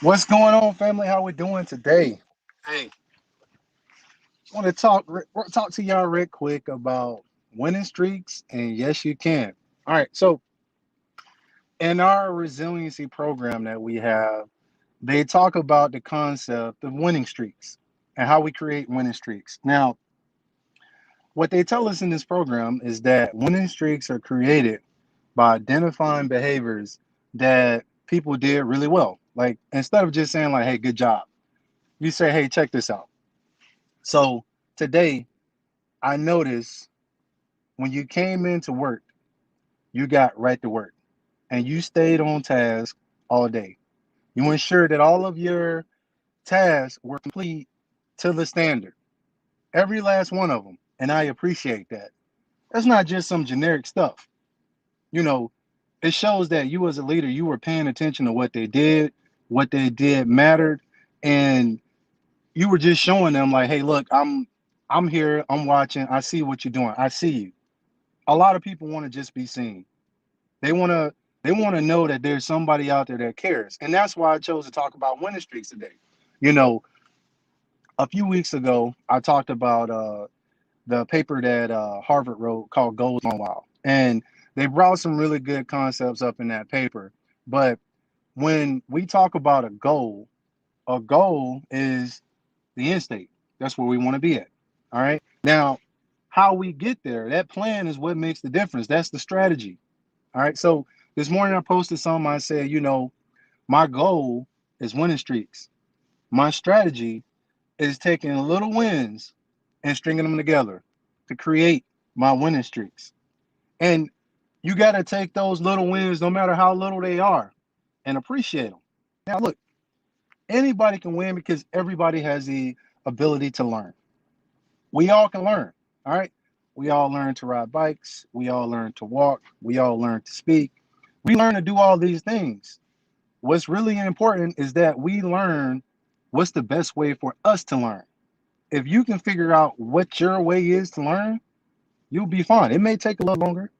What's going on, family? How we doing today? Hey, want to talk to y'all real quick about winning streaks, and yes, you can. All right, so in our resiliency program that we have, they talk about the concept of winning streaks and how we create winning streaks. Now, what they tell us in this program is that winning streaks are created by identifying behaviors that people did really well. Like instead of just saying like, "Hey, good job," you say, "Hey, check this out." So today, I noticed when you came into work, you got right to work and you stayed on task all day. You ensured that all of your tasks were complete to the standard, every last one of them. And I appreciate that. That's not just some generic stuff. You know, it shows that you as a leader, you were paying attention to what they did mattered, and you were just showing them like, hey, look, I'm here, I'm watching, I see what you're doing, I see you. A lot of people want to just be seen. They want to they want to know that there's somebody out there that cares. And that's why I chose to talk about winning streaks today. You know, a few weeks ago I talked about the paper that Harvard wrote called Goals on Wow. And they brought some really good concepts up in that paper. But when we talk about a goal is the end state. That's where we want to be at. All right. Now, how we get there, that plan is what makes the difference. That's the strategy. All right. So this morning I posted something. I said, my goal is winning streaks. My strategy is taking little wins and stringing them together to create my winning streaks. And you got to take those little wins, no matter how little they are, and appreciate them. Now, look, anybody can win because everybody has the ability to learn. We all can learn. All right. We all learn to ride bikes. We all learn to walk. We all learn to speak. We learn to do all these things. What's really important is that we learn what's the best way for us to learn. If you can figure out what your way is to learn, you'll be fine. It may take a little longer.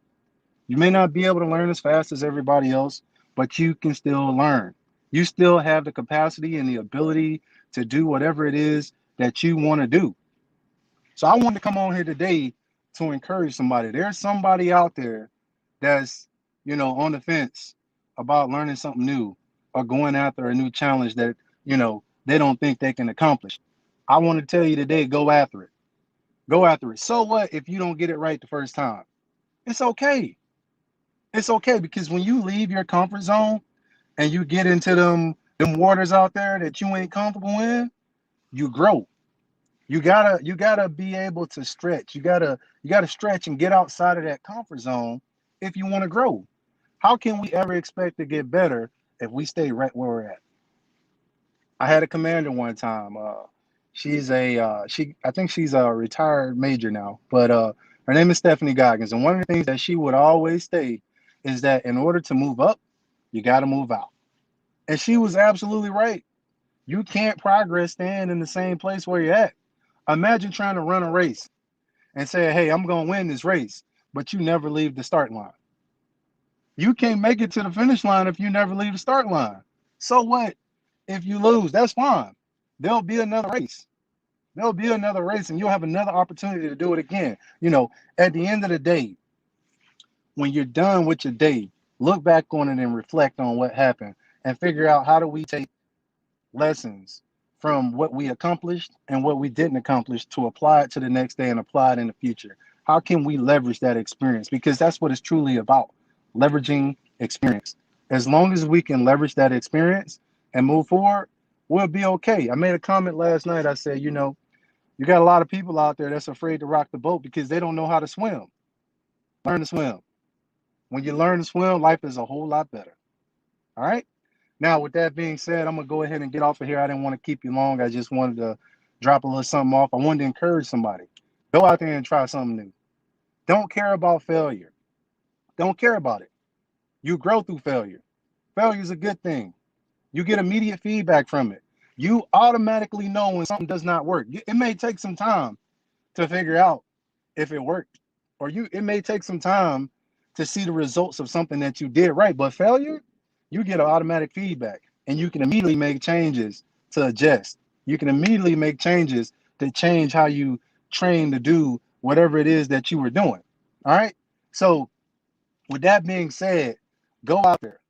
You may not be able to learn as fast as everybody else, but you can still learn. You still have the capacity and the ability to do whatever it is that you want to do. So I wanted to come on here today to encourage somebody. There's somebody out there that's, on the fence about learning something new or going after a new challenge that, they don't think they can accomplish. I want to tell you today, go after it. Go after it. So what if you don't get it right the first time? It's okay. It's okay because when you leave your comfort zone and you get into them waters out there that you ain't comfortable in, you grow. You gotta be able to stretch. You gotta stretch and get outside of that comfort zone if you want to grow. How can we ever expect to get better if we stay right where we're at? I had a commander one time. She's a she I think she's a retired major now, but her name is Stephanie Goggins, and one of the things that she would always say is that in order to move up, you got to move out. And she was absolutely right. You can't progress staying in the same place where you're at. Imagine trying to run a race and say, hey, I'm going to win this race, but you never leave the start line. You can't make it to the finish line if you never leave the start line. So what if you lose? That's fine. There'll be another race. There'll be another race, and you'll have another opportunity to do it again. At the end of the day, when you're done with your day, look back on it and reflect on what happened and figure out how do we take lessons from what we accomplished and what we didn't accomplish to apply it to the next day and apply it in the future. How can we leverage that experience? Because that's what it's truly about, leveraging experience. As long as we can leverage that experience and move forward, we'll be okay. I made a comment last night. I said, you got a lot of people out there that's afraid to rock the boat because they don't know how to swim. Learn to swim. When you learn to swim, life is a whole lot better. All right. Now, with that being said, I'm gonna go ahead and get off of here. I didn't want to keep you long. I just wanted to drop a little something off. I wanted to encourage somebody. Go out there and try something new. Don't care about failure. Don't care about it. You grow through failure. Failure is a good thing. You get immediate feedback from it. You automatically know when something does not work. It may take some time to figure out if it worked, or it may take some time to see the results of something that you did right. But failure, you get an automatic feedback. and you can immediately make changes to adjust. You can immediately make changes to change how you train to do whatever it is that you were doing. All right. So with that being said, go out there.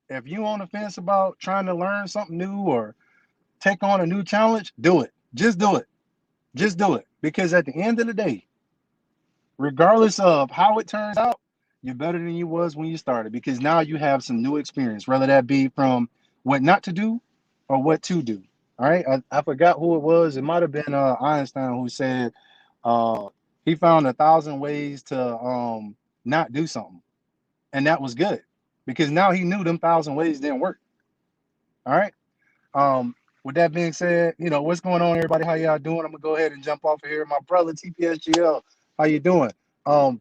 If you on the fence about trying to learn something new or take on a new challenge, do it. Just do it. Just do it. Because at the end of the day, regardless of how it turns out, you're better than you was when you started because now you have some new experience, whether that be from what not to do or what to do. All right. I forgot who it was. It might have been Einstein who said he found 1,000 ways to not do something. And that was good because now he knew them 1,000 ways didn't work. All right. With that being said, what's going on, everybody? How y'all doing? I'm gonna go ahead and jump off of here. My brother TPSGL, how you doing? Um,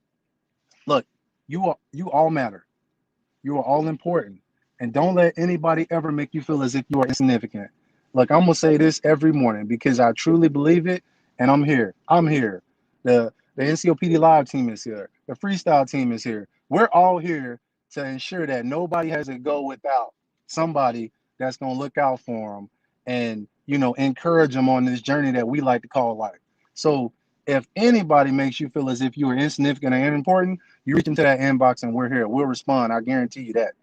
Look, you all matter. You are all important. And don't let anybody ever make you feel as if you are insignificant. Look, I'm gonna say this every morning because I truly believe it, and I'm here. I'm here. The NCOPD Live team is here. The freestyle team is here. We're all here to ensure that nobody has to go without somebody that's gonna look out for them and encourage them on this journey that we like to call life. So if anybody makes you feel as if you are insignificant and unimportant, you reach into that inbox and we're here. We'll respond. I guarantee you that.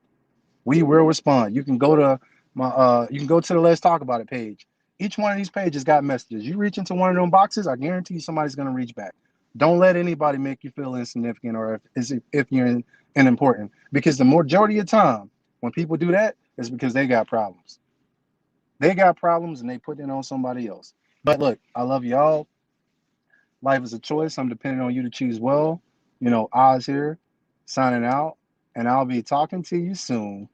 We will respond. You can go to the Let's Talk About It page. Each one of these pages got messages. You reach into one of them boxes, I guarantee you somebody's gonna reach back. Don't let anybody make you feel insignificant or if you're unimportant. Because the majority of the time, when people do that, it's because they got problems. They got problems and they put it on somebody else. But look, I love y'all. Life is a choice. I'm depending on you to choose well. Oz here, signing out, and I'll be talking to you soon.